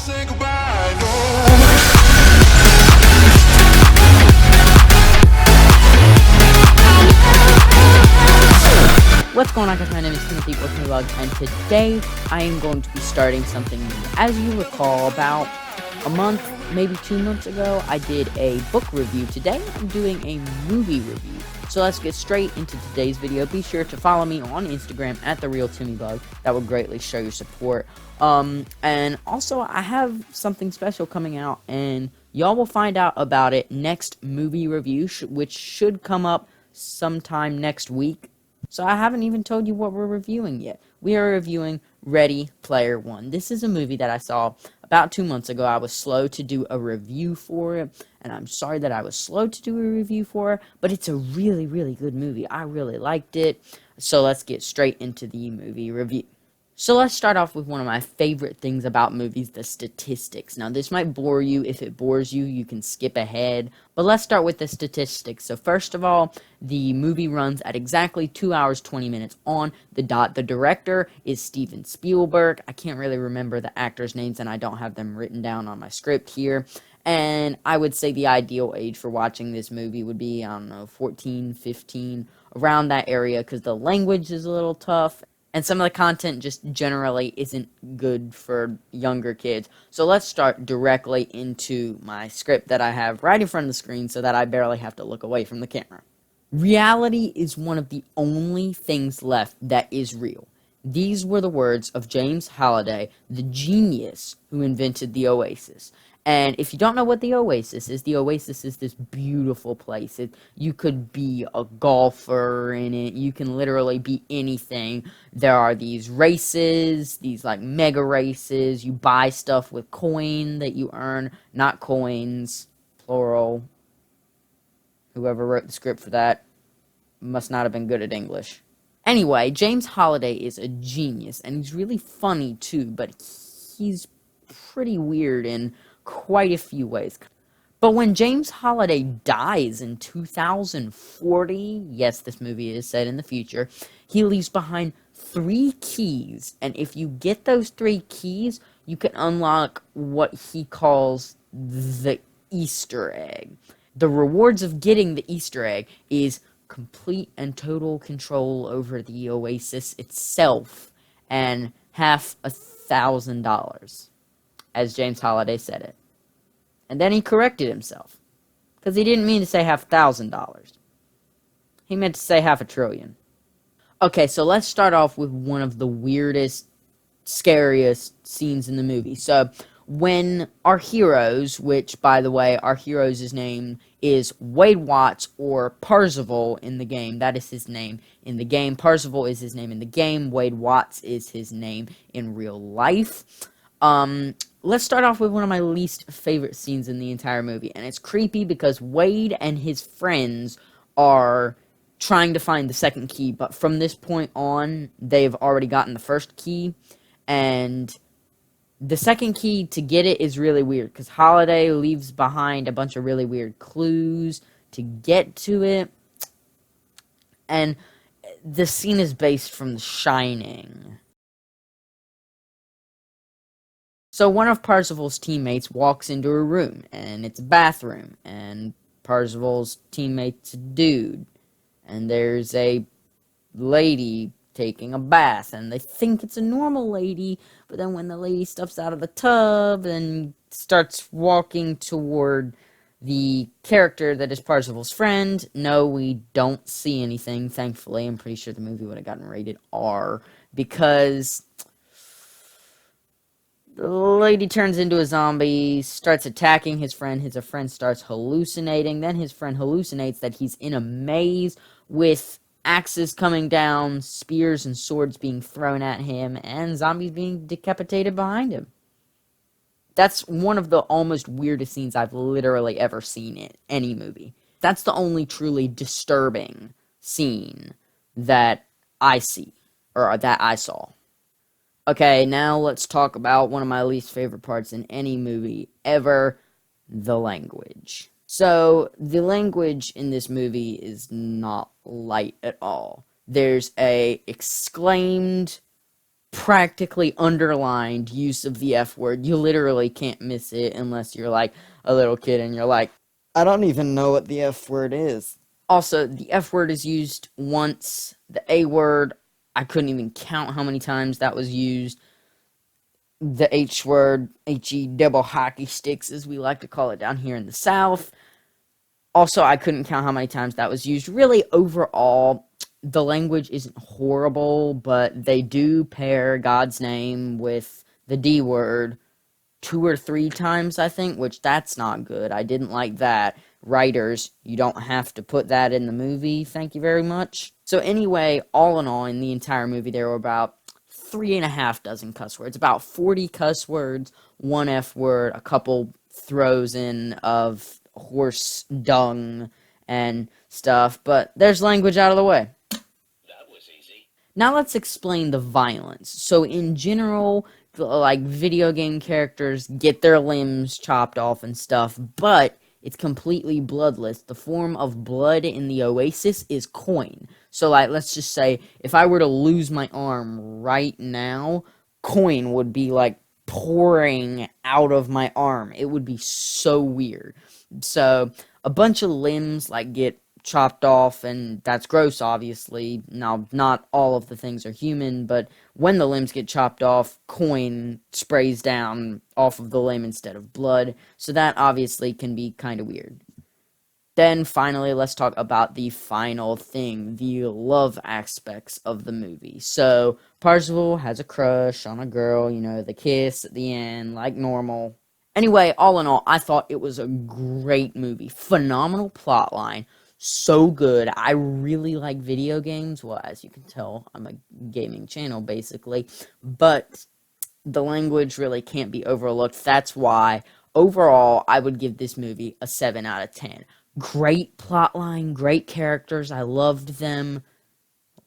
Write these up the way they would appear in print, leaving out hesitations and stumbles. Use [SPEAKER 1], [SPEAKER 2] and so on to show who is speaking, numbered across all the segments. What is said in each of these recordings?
[SPEAKER 1] say goodbye, no.
[SPEAKER 2] What's going on, guys? My name is Timothy Workmevlog, and today I am going to be starting something new. As you recall, about a month, maybe 2 months ago, I did a book review. Today I'm doing a movie review. So let's get straight into today's video. Be sure to follow me on Instagram at TheRealTimmyBug. That would greatly show your support. And also I have something special coming out, and y'all will find out about it next movie review, which should come up sometime next week. So I haven't even told you what we're reviewing yet. We are reviewing Ready Player One. This is a movie that I saw about 2 months ago. I was slow to do a review for it, and I'm sorry that I was slow to do a review for it, but it's a really, really good movie. I really liked it. So let's get straight into the movie review. So let's start off with one of my favorite things about movies, the statistics. Now, this might bore you. If it bores you, you can skip ahead. But let's start with the statistics. So first of all, the movie runs at exactly 2 hours, 20 minutes on the dot. The director is Steven Spielberg. I can't really remember the actors' names, and I don't have them written down on my script here. And I would say the ideal age for watching this movie would be, I don't know, 14, 15, around that area, because the language is a little tough. And some of the content just generally isn't good for younger kids. So let's start directly into my script that I have right in front of the screen so that I barely have to look away from the camera. Reality is one of the only things left that is real. These were the words of James Halliday, the genius who invented the Oasis. And if you don't know what the Oasis is this beautiful place. You could be a golfer in it. You can literally be anything. There are these races, these like mega races. You buy stuff with coin that you earn, not coins, plural. Whoever wrote the script for that must not have been good at English. Anyway, James Halliday is a genius, and he's really funny too, but he's pretty weird in quite a few ways. But when James Halliday dies in 2040, yes, this movie is set in the future, he leaves behind 3 keys, and if you get those 3 keys, you can unlock what he calls the Easter egg. The rewards of getting the Easter egg is complete and total control over the Oasis itself, and $1,000, as James Halliday said it. And then he corrected himself, because he didn't mean to say $1,000. He meant to say $500 billion. Okay, so let's start off with one of the weirdest, scariest scenes in the movie. So, when our heroes, which, by the way, our heroes' name is Wade Watts, or Parzival in the game. That is his name in the game. Parzival is his name in the game. Wade Watts is his name in real life. Let's start off with one of my least favorite scenes in the entire movie. And it's creepy because Wade and his friends are trying to find the second key. But from this point on, they've already gotten the first key. And the second key to get it is really weird, because Halliday leaves behind a bunch of really weird clues to get to it. And the scene is based from The Shining. So one of Parzival's teammates walks into a room, and it's a bathroom, and Parzival's teammate's a dude. And there's a lady taking a bath, and they think it's a normal lady, but then when the lady steps out of the tub and starts walking toward the character that is Parzival's friend, no, we don't see anything, thankfully. I'm pretty sure the movie would have gotten rated R, because the lady turns into a zombie, starts attacking his friend starts hallucinating, then his friend hallucinates that he's in a maze with axes coming down, spears and swords being thrown at him, and zombies being decapitated behind him. That's one of the almost weirdest scenes I've literally ever seen in any movie. That's the only truly disturbing scene that I see, or that I saw. Okay, now let's talk about one of my least favorite parts in any movie ever, the language. So, the language in this movie is not light at all. There's a exclaimed practically underlined use of the F word. You literally can't miss it unless you're like a little kid and you're like, I don't even know what the F word is. Also, the F word is used once. The A word, I couldn't even count how many times that was used. The H word, HE double hockey sticks, as we like to call it down here in the South. Also, I couldn't count how many times that was used. Really, overall, the language isn't horrible, but they do pair God's name with the D word 2 or 3 times, I think, which that's not good. I didn't like that. Writers, you don't have to put that in the movie. Thank you very much. So anyway, all in all, in the entire movie, there were about 3.5 dozen cuss words, about 40 cuss words, 1 F word, a couple throws in of horse dung and stuff, but there's language out of the way.
[SPEAKER 1] That was easy.
[SPEAKER 2] Now let's explain the violence. So in general, like video game characters get their limbs chopped off and stuff, but it's completely bloodless. The form of blood in the Oasis is coin. So like let's just say if I were to lose my arm right now, coin would be like pouring out of my arm. It would be so weird. So a bunch of limbs like get chopped off, and that's gross, obviously. Now, not all of the things are human, but when the limbs get chopped off, coin sprays down off of the limb instead of blood, so that obviously can be kind of weird. Then, finally, let's talk about the final thing, the love aspects of the movie. So, Parzival has a crush on a girl, the kiss at the end, like normal. Anyway, all in all, I thought it was a great movie. Phenomenal plotline. So good. I really like video games. Well, as you can tell, I'm a gaming channel, basically. But the language really can't be overlooked. That's why, overall, I would give this movie a 7 out of 10. Great plotline, great characters. I loved them.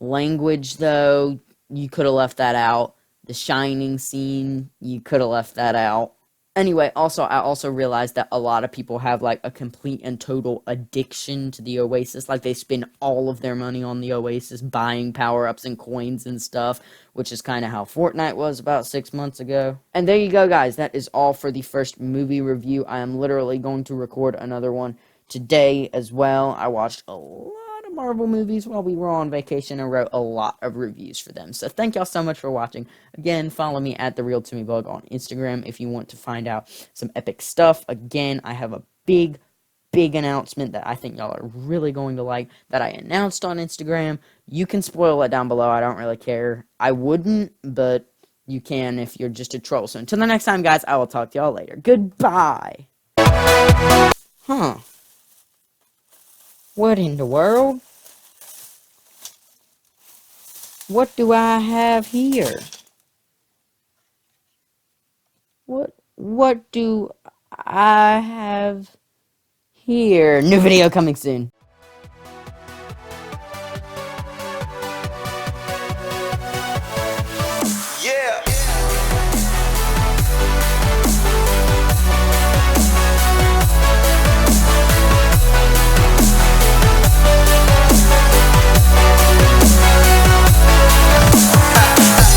[SPEAKER 2] Language, though, you could have left that out. The Shining scene, you could have left that out. Anyway, I also realized that a lot of people have, like, a complete and total addiction to the Oasis. Like, they spend all of their money on the Oasis, buying power-ups and coins and stuff, which is kind of how Fortnite was about 6 months ago. And there you go, guys. That is all for the first movie review. I am literally going to record another one today as well. I watched a lot of Marvel movies while we were on vacation and wrote a lot of reviews for them. So thank y'all so much for watching. Again, follow me at TheRealTimmyBug on Instagram if you want to find out some epic stuff. Again, I have a big announcement that I think y'all are really going to like that I announced on Instagram. You can spoil it down below. I don't really care. I wouldn't, but you can if you're just a troll. So until the next time, guys, I will talk to y'all later. Goodbye. Huh. What in the world? What do I have here? What do I have here? New video coming soon.